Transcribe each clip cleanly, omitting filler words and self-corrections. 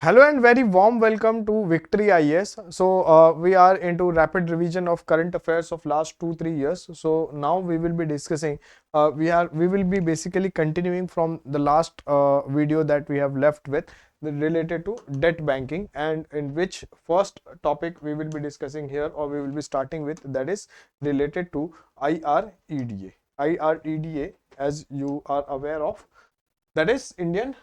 Hello and very warm welcome to Victory IS. We are into rapid revision of current affairs of last 2-3 years. So now we will be discussing. We will be basically continuing from the last video that we have left with related to debt banking, and in which first topic we will be discussing here, or we will be starting with, that is related to IREDA. IREDA, as you are aware of, that is Indian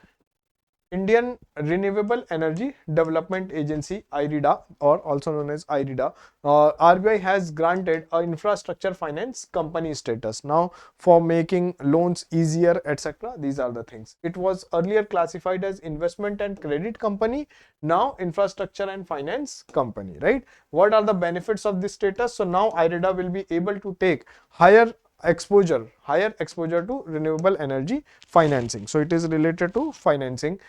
Renewable Energy Development Agency, IREDA, or also known as IREDA. RBI has granted a infrastructure finance company status now for making loans easier, etc. These are the things. It was earlier classified as investment and credit company, now infrastructure and finance company, right? What are the benefits of this status? So now IREDA will be able to take higher exposure to renewable energy financing. So it is related to financing.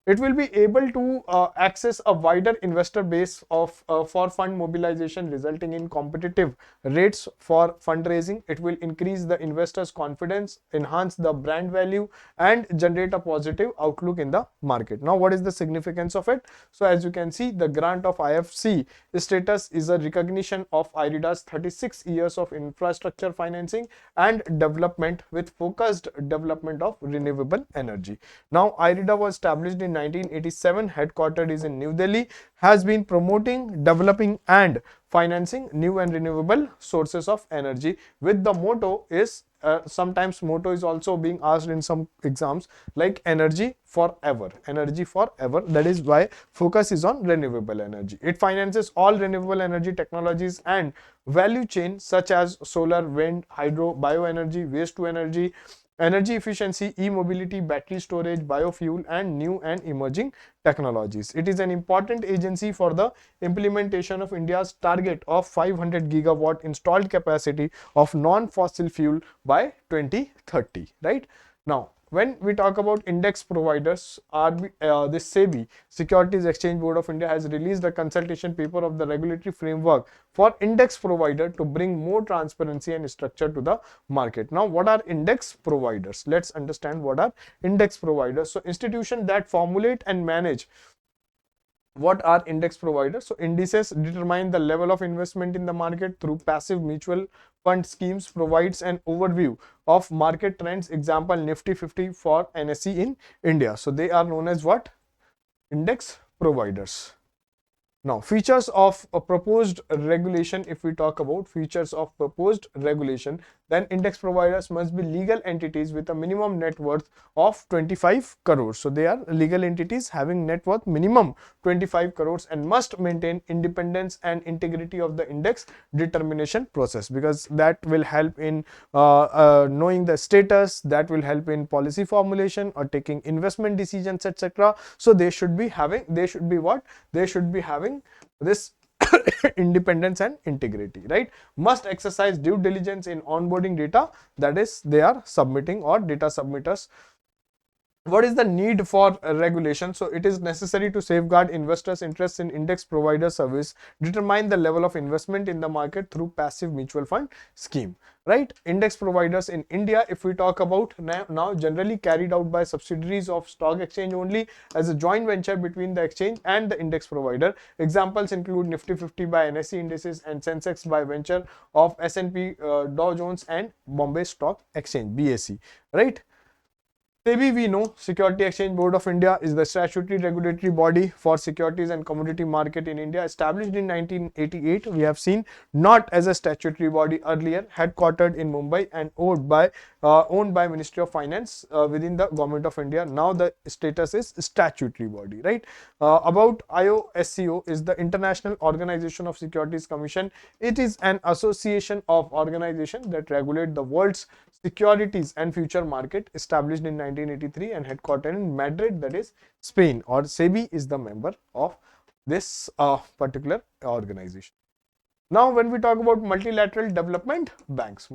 It will be able to access a wider investor base of for fund mobilization, resulting in competitive rates for fundraising. It will increase the investors confidence, enhance the brand value, and generate a positive outlook in the market. Now what is the significance of it? So as you can see, the grant of IFC status is a recognition of IREDA's 36 years of infrastructure financing and development, with focused development of renewable energy. Now IREDA was established in 1987, headquartered is in New Delhi, has been promoting, developing and financing new and renewable sources of energy, with the motto is sometimes motto is also being asked in some exams, like energy forever. Energy forever, that is why focus is on renewable energy. It finances all renewable energy technologies and value chain such as solar, wind, hydro, bioenergy, waste to energy efficiency, e-mobility, battery storage, biofuel, and new and emerging technologies. It is an important agency for the implementation of India's target of 500 gigawatt installed capacity of non-fossil fuel by 2030, right? Now, when we talk about index providers, the SEBI, Securities Exchange Board of India, has released a consultation paper of the regulatory framework for index provider to bring more transparency and structure to the market. Now, what are index providers? Let's understand what are index providers. So, institutions that formulate and manage. What are index providers? So indices determine the level of investment in the market through passive mutual fund schemes, provides an overview of market trends. Example, Nifty 50 for NSE in India. So they are known as what? Index providers. Now, features of a proposed regulation. If we talk about features of proposed regulation, then index providers must be legal entities with a minimum net worth of 25 crores. So they are legal entities having net worth minimum 25 crores and must maintain independence and integrity of the index determination process, because that will help in knowing the status, that will help in policy formulation or taking investment decisions, etc. So they should be having, they should be what? They should be having this independence and integrity, right? Must exercise due diligence in onboarding data, that is they are submitting or data submitters. What is the need for regulation? So it is necessary to safeguard investors' interests in index provider service, determine the level of investment in the market through passive mutual fund scheme, right? Index providers in India, if we talk about now generally carried out by subsidiaries of stock exchange only, as a joint venture between the exchange and the index provider. Examples include Nifty 50 by NSE indices and Sensex by venture of S&P, Dow Jones and Bombay Stock Exchange, BSE, right? SEBI, we know, Security Exchange Board of India, is the statutory regulatory body for securities and commodity market in India, established in 1988. We have seen, not as a statutory body earlier, headquartered in Mumbai and owned by Ministry of Finance within the Government of India. Now the status is statutory body, right? About IOSCO is the International Organization of Securities Commission. It is an association of organizations that regulate the world's securities and future market, established in 1983 and headquartered in Madrid, that is Spain, or SEBI is the member of this particular organization. Now, when we talk about multilateral development banks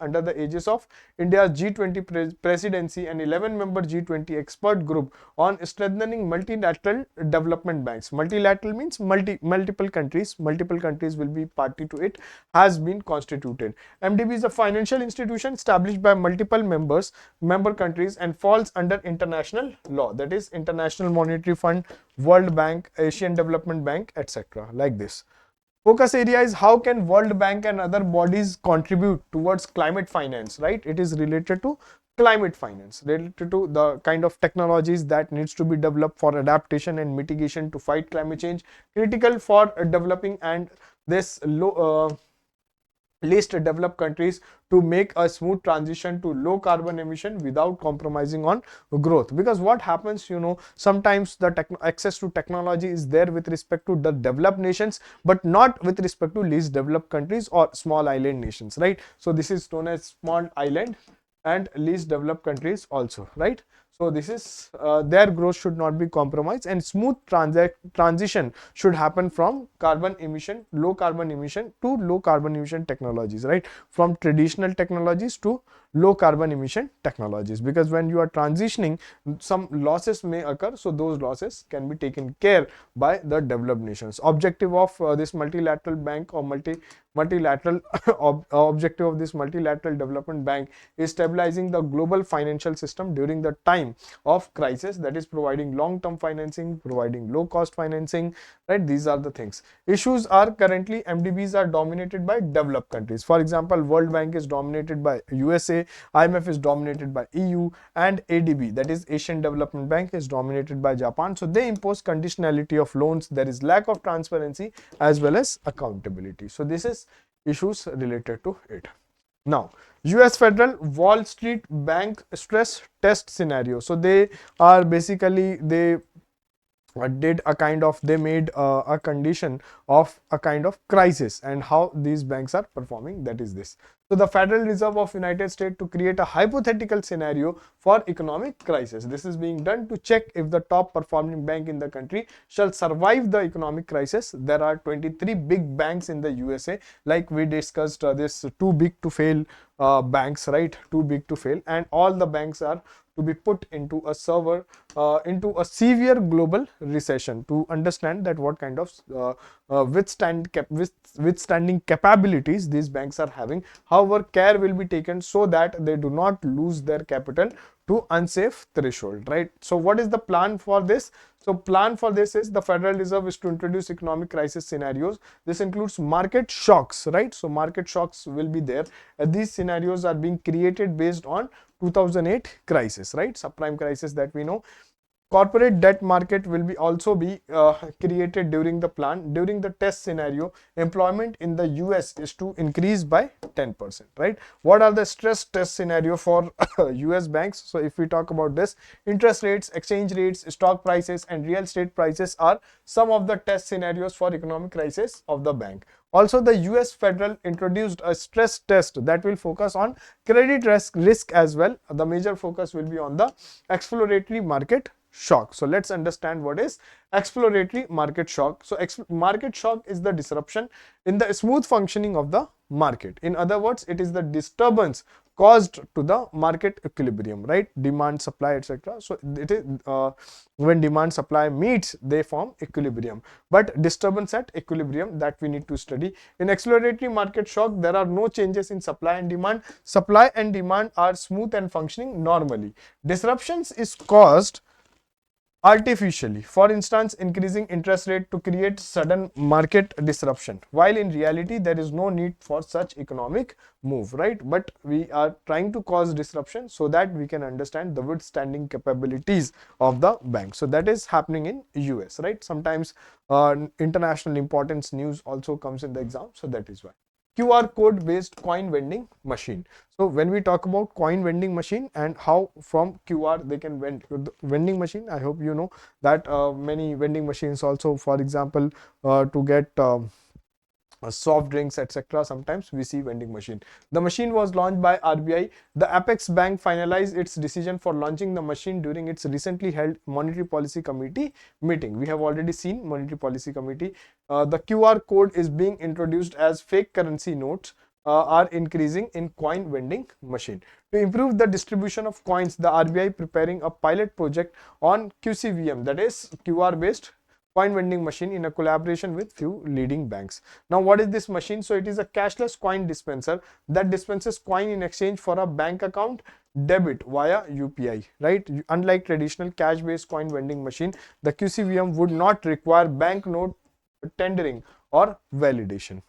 under the aegis of India's G20 presidency and 11-member G20 expert group on strengthening multilateral development banks. Multilateral means multiple countries will be party to it, has been constituted. MDB is a financial institution established by multiple member countries and falls under international law, that is International Monetary Fund, World Bank, Asian Development Bank, etc. like this. Focus area is how can World Bank and other bodies contribute towards climate finance, right? It is related to climate finance, related to the kind of technologies that needs to be developed for adaptation and mitigation to fight climate change, critical for developing and this least developed countries to make a smooth transition to low carbon emission without compromising on growth. Because what happens, sometimes the access to technology is there with respect to the developed nations, but not with respect to least developed countries or small island nations, right? So this is known as small island and least developed countries also, right? So this is their growth should not be compromised, and smooth transition should happen from low carbon emission to low carbon emission technologies, right? From traditional technologies to low carbon emission technologies, because when you are transitioning, some losses may occur, so those losses can be taken care by the developed nations. Objective of this multilateral bank or multilateral objective of this multilateral development bank is stabilizing the global financial system during the time of crisis, that is providing long-term financing, providing low-cost financing, right? These are the things. Issues are currently MDBs are dominated by developed countries. For example, World Bank is dominated by USA, IMF is dominated by EU, and ADB, that is Asian Development Bank, is dominated by Japan. So they impose conditionality of loans. There is lack of transparency as well as accountability. So this is issues related to it. Now, US Federal Wall Street Bank stress test scenario. So they are basically, they did a kind of, they made a condition of a kind of crisis, and how these banks are performing, that is this. So the Federal Reserve of United States to create a hypothetical scenario for economic crisis. This is being done to check if the top performing bank in the country shall survive the economic crisis. There are 23 big banks in the USA, like we discussed this too big to fail banks, right? Too big to fail, and all the banks are to be put into a severe global recession to understand that what kind of withstanding capabilities these banks are having. However, care will be taken so that they do not lose their capital to unsafe threshold, right? So what is the plan for this? So plan for this is the Federal Reserve is to introduce economic crisis scenarios. This includes market shocks, right? So market shocks will be there. These scenarios are being created based on 2008 crisis, right? Subprime crisis that we know. Corporate debt market will be also be created during the plan. During the test scenario, employment in the US is to increase by 10%, right? What are the stress test scenario for US banks? So if we talk about this, interest rates, exchange rates, stock prices, and real estate prices are some of the test scenarios for economic crisis of the bank. Also, the US Federal introduced a stress test that will focus on credit risk as well. The major focus will be on the exploratory market shock. So let's understand what is exploratory market shock. So market shock is the disruption in the smooth functioning of the market. In other words, it is the disturbance caused to the market equilibrium, right? Demand, supply, etc. So it is when demand supply meets, they form equilibrium. But disturbance at equilibrium, that we need to study. In exploratory market shock, there are no changes in supply and demand. Supply and demand are smooth and functioning normally. Disruptions is caused artificially, for instance increasing interest rate to create sudden market disruption, while in reality there is no need for such economic move, right? But we are trying to cause disruption so that we can understand the withstanding capabilities of the bank. So that is happening in US, right? Sometimes international importance news also comes in the exam, so that is why. QR code based coin vending machine. So when we talk about coin vending machine and how from QR they can vend vending machine, I hope you know that many vending machines also, for example, to get soft drinks, etc. Sometimes we see vending machine. The machine was launched by RBI. The Apex Bank finalized its decision for launching the machine during its recently held Monetary Policy Committee meeting. We have already seen Monetary Policy Committee. The QR code is being introduced as fake currency notes are increasing in coin vending machine. To improve the distribution of coins, the RBI preparing a pilot project on QCVM, that is QR based coin vending machine, in a collaboration with few leading banks. Now, what is this machine? So it is a cashless coin dispenser that dispenses coin in exchange for a bank account debit via UPI, right? Unlike traditional cash based coin vending machine, the QCVM would not require banknote tendering or validation.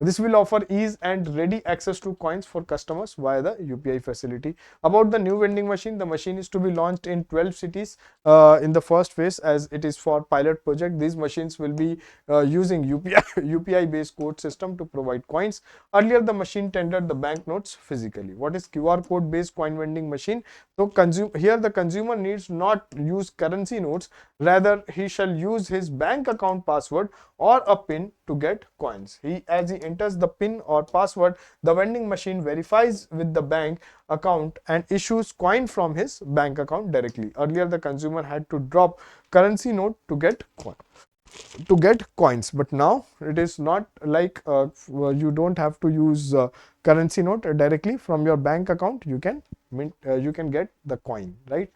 This will offer ease and ready access to coins for customers via the UPI facility. About the new vending machine, the machine is to be launched in 12 cities in the first phase, as it is for pilot project. These machines will be using UPI based code system to provide coins. Earlier, the machine tendered the banknotes physically. What is QR code based coin vending machine? So here the consumer needs not use currency notes, rather he shall use his bank account password or a pin to get coins. As he enters the pin or password, the vending machine verifies with the bank account and issues coin from his bank account directly. Earlier, the consumer had to drop currency note to get coins, but now it is not like you don't have to use currency note directly from your bank account. You can get the coin, right?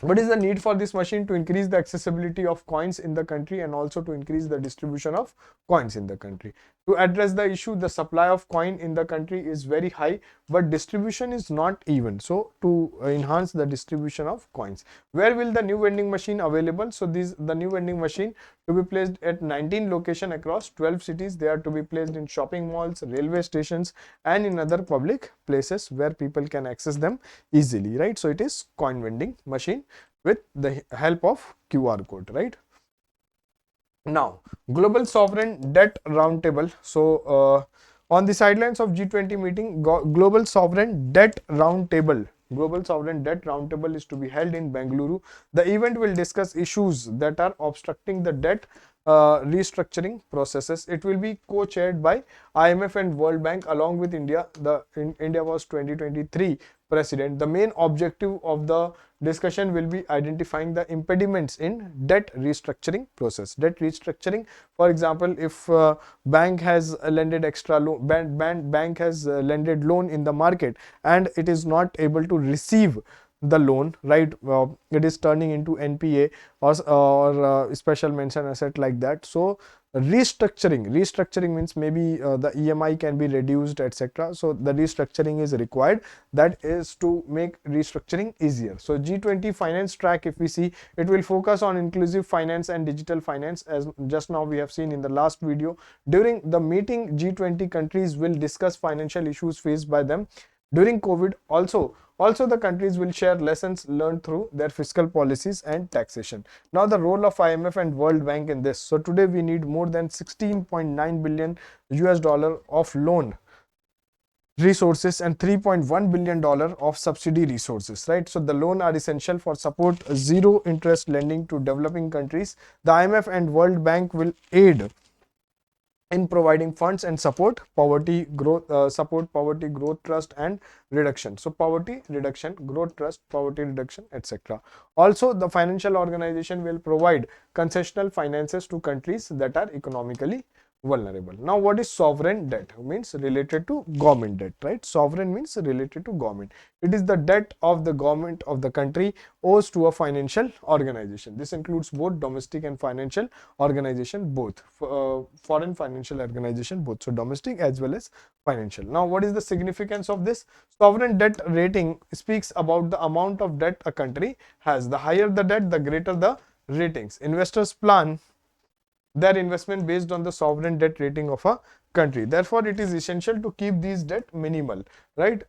What is the need for this machine? To increase the accessibility of coins in the country and also to increase the distribution of coins in the country. To address the issue, the supply of coin in the country is very high, but distribution is not even. So to enhance the distribution of coins, where will the new vending machine available? So the new vending machine to be placed at 19 locations across 12 cities. They are to be placed in shopping malls, railway stations, and in other public places where people can access them easily, right? So it is coin vending machine with the help of QR code, right? Now, Global Sovereign Debt Roundtable. So, on the sidelines of G20 meeting, Global Sovereign Debt Roundtable. Global Sovereign Debt Roundtable is to be held in Bengaluru. The event will discuss issues that are obstructing the debt restructuring processes. It will be co-chaired by IMF and World Bank along with India. India was 2023 president. The main objective of the discussion will be identifying the impediments in debt restructuring process. Debt restructuring, for example, if bank has lended extra loan, bank has lended loan in the market and it is not able to receive the loan, right? It is turning into NPA or special mention asset, like that. So restructuring means maybe the EMI can be reduced, etc. So the restructuring is required. That is to make restructuring easier. So G20 finance track, if we see, it will focus on inclusive finance and digital finance, as just now we have seen in the last video. During the meeting, G20 countries will discuss financial issues faced by them during COVID. Also the countries will share lessons learned through their fiscal policies and taxation. Now the role of IMF and World Bank in this. So today we need more than 16.9 billion US dollar of loan resources and 3.1 billion dollar of subsidy resources, right? So the loan are essential for support zero interest lending to developing countries. The IMF and World Bank will aid in providing funds and support poverty growth, trust and reduction. So poverty reduction, growth trust, poverty reduction, etc. Also the financial organization will provide concessional finances to countries that are economically vulnerable. Now what is sovereign debt? Means related to government debt, right? Sovereign means related to government. It is the debt of the government of the country owes to a financial organization. This includes both domestic and financial organization, both foreign financial organization, both. So domestic as well as financial. Now what is the significance of this? Sovereign debt rating speaks about the amount of debt a country has. The higher the debt, the greater the ratings. Investors plan their investment based on the sovereign debt rating of a country. Therefore, it is essential to keep these debt minimal, right?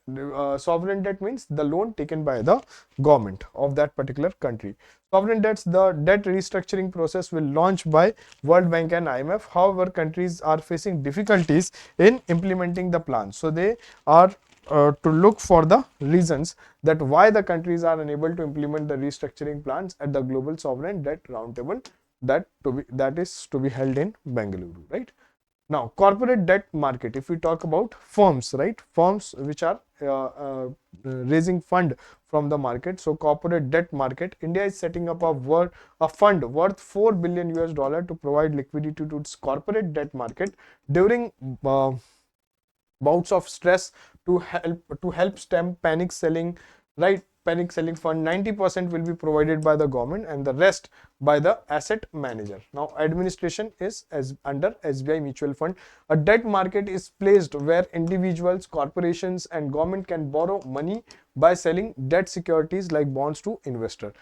Sovereign debt means the loan taken by the government of that particular country. Sovereign debts, the debt restructuring process will launch by World Bank and IMF. However, countries are facing difficulties in implementing the plan. So they are to look for the reasons that why the countries are unable to implement the restructuring plans at the Global Sovereign Debt Roundtable that is to be held in Bengaluru, right? Now, corporate debt market, if we talk about firms, right? Firms which are raising fund from the market. So, corporate debt market, India is setting up a fund worth 4 billion US dollar to provide liquidity to its corporate debt market during bouts of stress to help stem panic selling, right? Panic selling fund 90% will be provided by the government and the rest by the asset manager. Now administration is as under SBI mutual fund. A debt market is placed where individuals, corporations and government can borrow money by selling debt securities like bonds to investor.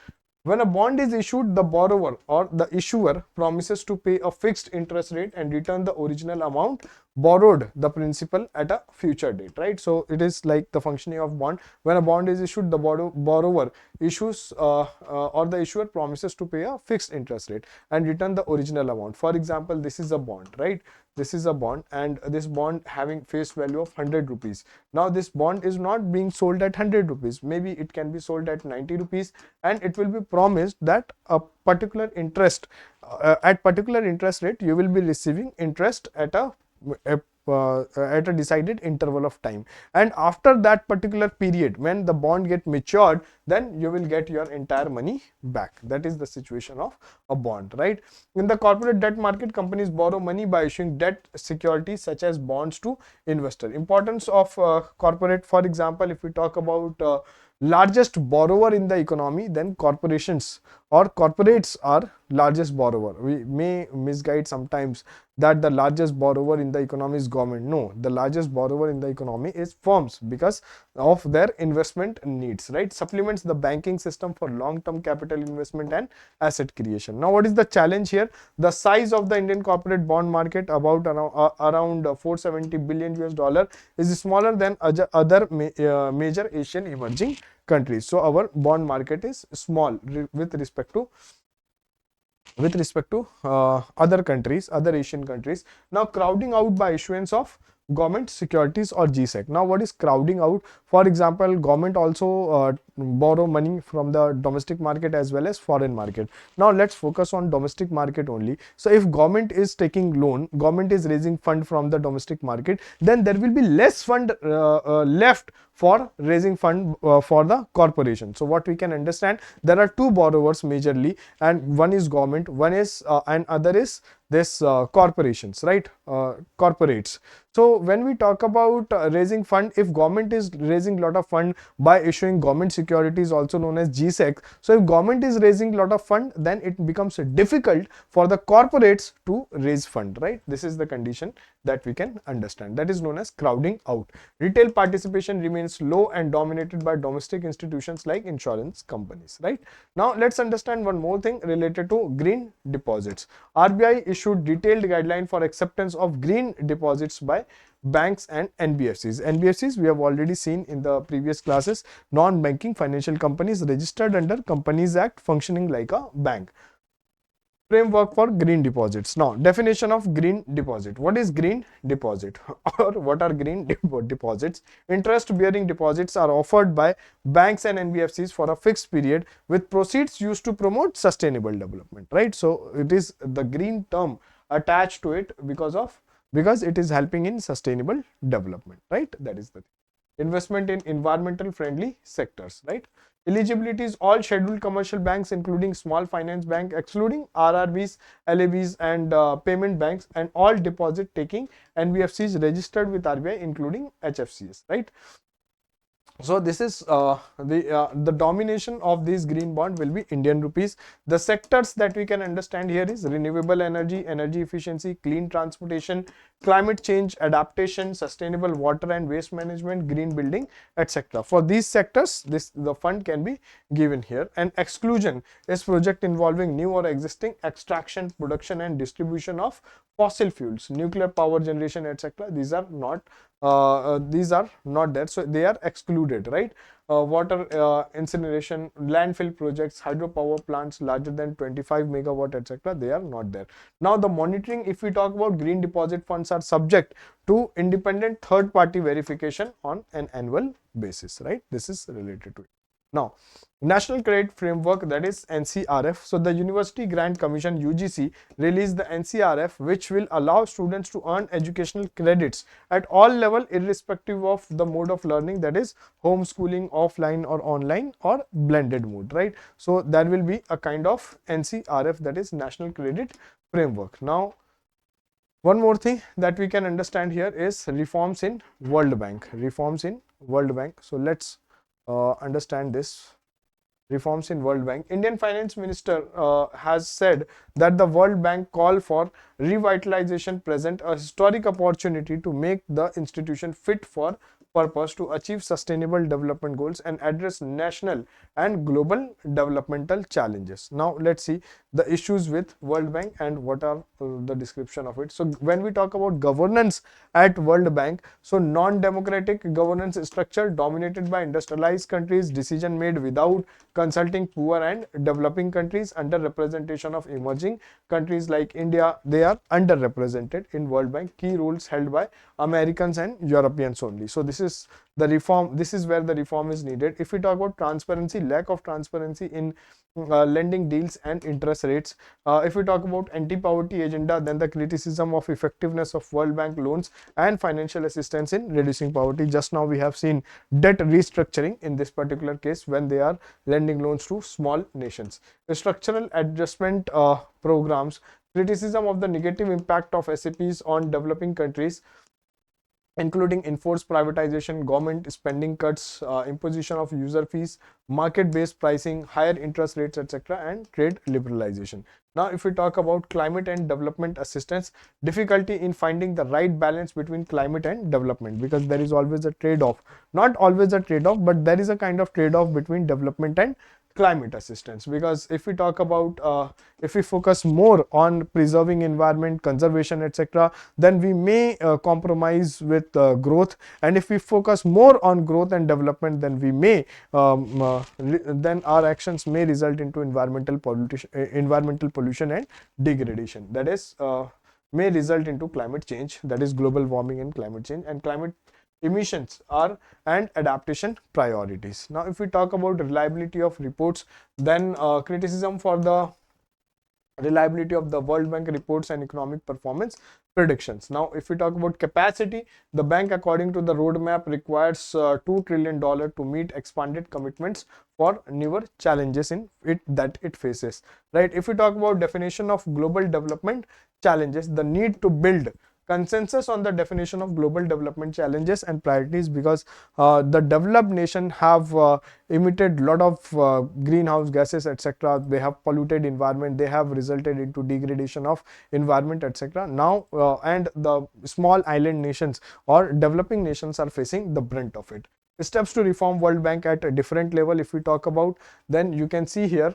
When a bond is issued, the borrower or the issuer promises to pay a fixed interest rate and return the original amount borrowed, the principal, at a future date, right? So it is like the functioning of bond. When a bond is issued, the borrower issues or the issuer promises to pay a fixed interest rate and return the original amount. For example, this is a bond, right? This is a bond and this bond having face value of 100 rupees. Now this bond is not being sold at 100 rupees. Maybe it can be sold at 90 rupees and it will be promised that a particular interest at particular interest rate you will be receiving interest at a decided interval of time, and after that particular period when the bond get matured, then you will get your entire money back. That is the situation of a bond, right? In the corporate debt market, companies borrow money by issuing debt securities such as bonds to investor. Importance of corporate, for example, if we talk about largest borrower in the economy, then corporations or corporates are largest borrower. We may misguide sometimes that the largest borrower in the economy is government. No, the largest borrower in the economy is firms because of their investment needs, right? Supplements the banking system for long-term capital investment and asset creation. Now, what is the challenge here? The size of the Indian corporate bond market, about around 470 billion US dollar, is smaller than other major Asian emerging countries. So our bond market is small with respect to other countries, other Asian countries. Now crowding out by issuance of government securities or GSEC. Now what is crowding out? For example, government also borrow money from the domestic market as well as foreign market. Now let's focus on domestic market only. So if government is taking loan, government is raising fund from the domestic market, then there will be less fund left for raising fund for the corporation. So what we can understand, there are two borrowers majorly, and one is government, one is and other is this corporations, right? Corporates. So when we talk about raising fund, if government is raising lot of fund by issuing government securities, also known as GSEC, so if government is raising lot of fund, then it becomes difficult for the corporates to raise fund, right? This is the condition that we can understand. That is known as crowding out. Retail participation remains low and dominated by domestic institutions like insurance companies, right? Now let's understand one more thing related to green deposits. RBI issued detailed guideline for acceptance of green deposits by banks and NBFCs. NBFCs we have already seen in the previous classes, non-banking financial companies registered under Companies Act, functioning like a bank. Framework for green deposits. Now definition of green deposit. What is green deposit or what are green deposits? Interest bearing deposits are offered by banks and NBFCs for a fixed period with proceeds used to promote sustainable development, right? So it is the green term attached to it because it is helping in sustainable development, right? That is the thing. Investment in environmental friendly sectors, right? Eligibility is all scheduled commercial banks including small finance bank, excluding RRBs, LABs and payment banks, and all deposit taking NBFCs registered with RBI including HFCs, right? So this is the domination of this green bond will be Indian rupees. The sectors that we can understand here is renewable energy, energy efficiency, clean transportation, climate change adaptation, sustainable water and waste management, green building, etc. For these sectors, the fund can be given here. And exclusion is project involving new or existing extraction, production and distribution of fossil fuels, nuclear power generation, etc. These are not there, so they are excluded, right? Water incineration, landfill projects, hydropower plants larger than 25 megawatt, etc. they are not there. Now the monitoring, if we talk about green deposit funds, are subject to independent third party verification on an annual basis, right? This is related to it. Now, National Credit Framework, that is NCRF. So the University Grant Commission UGC released the NCRF, which will allow students to earn educational credits at all level irrespective of the mode of learning, that is homeschooling, offline or online or blended mode, right? So there will be a kind of NCRF, that is National Credit Framework. Now, one more thing that we can understand here is reforms in World Bank. Reforms in World Bank. So let's understand this. Reforms in World Bank. Indian Finance Minister has said that the World Bank call for revitalization present a historic opportunity to make the institution fit for purpose to achieve sustainable development goals and address national and global developmental challenges. Now let's see the issues with World Bank and what are the description of it. So when we talk about governance at World Bank, so non-democratic governance structure dominated by industrialized countries, decision made without consulting poor and developing countries, under representation of emerging countries like India, they are underrepresented in World Bank. Key roles held by Americans and Europeans only. So this is the reform, this is where the reform is needed. If we talk about transparency, lack of transparency in lending deals and interest rates. If we talk about anti-poverty agenda, then the criticism of effectiveness of World Bank loans and financial assistance in reducing poverty. Just now we have seen debt restructuring in this particular case when they are lending loans to small nations. The structural adjustment programs, criticism of the negative impact of SAPs on developing countries, including enforced privatization, government spending cuts, imposition of user fees, market-based pricing, higher interest rates, etc., and trade liberalization. Now, if we talk about climate and development assistance, difficulty in finding the right balance between climate and development, because there is always a trade-off. Not always a trade-off, but there is a kind of trade-off between development and climate assistance. Because if we talk about if we focus more on preserving environment, conservation, etc., then we may compromise with growth, and if we focus more on growth and development, then we may then our actions may result into environmental pollution and degradation, that is may result into climate change, that is global warming and climate change, and climate emissions are and adaptation priorities. Now if we talk about reliability of reports, then criticism for the reliability of the World Bank reports and economic performance predictions. Now if we talk about capacity, the bank according to the roadmap requires $2 trillion to meet expanded commitments for newer challenges in it that it faces, right? If we talk about definition of global development challenges, the need to build consensus on the definition of global development challenges and priorities, because the developed nation have emitted lot of greenhouse gases, etc. They have polluted environment, they have resulted into degradation of environment, etc. Now and the small island nations or developing nations are facing the brunt of it. Steps to reform World Bank at a different level, if we talk about, then you can see here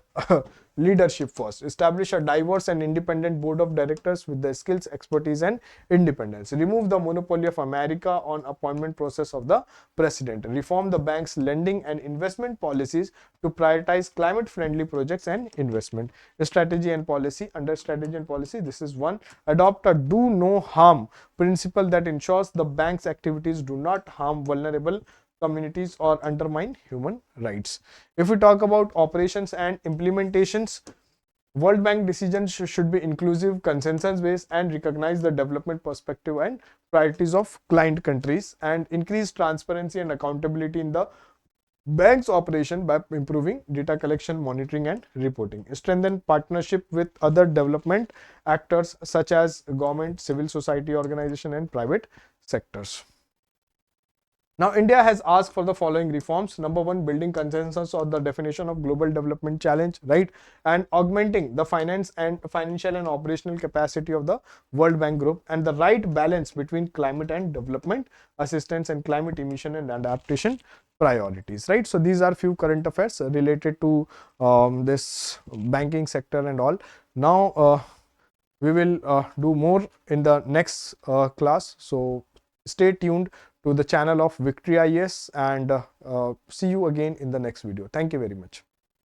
leadership first. Establish a diverse and independent board of directors with the skills, expertise and independence. Remove the monopoly of America on appointment process of the president. Reform the bank's lending and investment policies to prioritize climate friendly projects and investment. Strategy and policy. Under strategy and policy, this is one. Adopt a do no harm principle that ensures the bank's activities do not harm vulnerable communities or undermine human rights. If we talk about operations and implementations, World Bank decisions should be inclusive, consensus based, and recognize the development perspective and priorities of client countries, and increase transparency and accountability in the bank's operation by improving data collection, monitoring and reporting. Strengthen partnership with other development actors such as government, civil society organization and private sectors. Now, India has asked for the following reforms. Number one, building consensus on the definition of global development challenge, right? And augmenting the financial and operational capacity of the World Bank Group, and the right balance between climate and development assistance and climate emission and adaptation priorities, right? So these are few current affairs related to this banking sector and all. Now we will do more in the next class. So stay tuned to the channel of Victory IAS, and see you again in the next video. Thank you very much.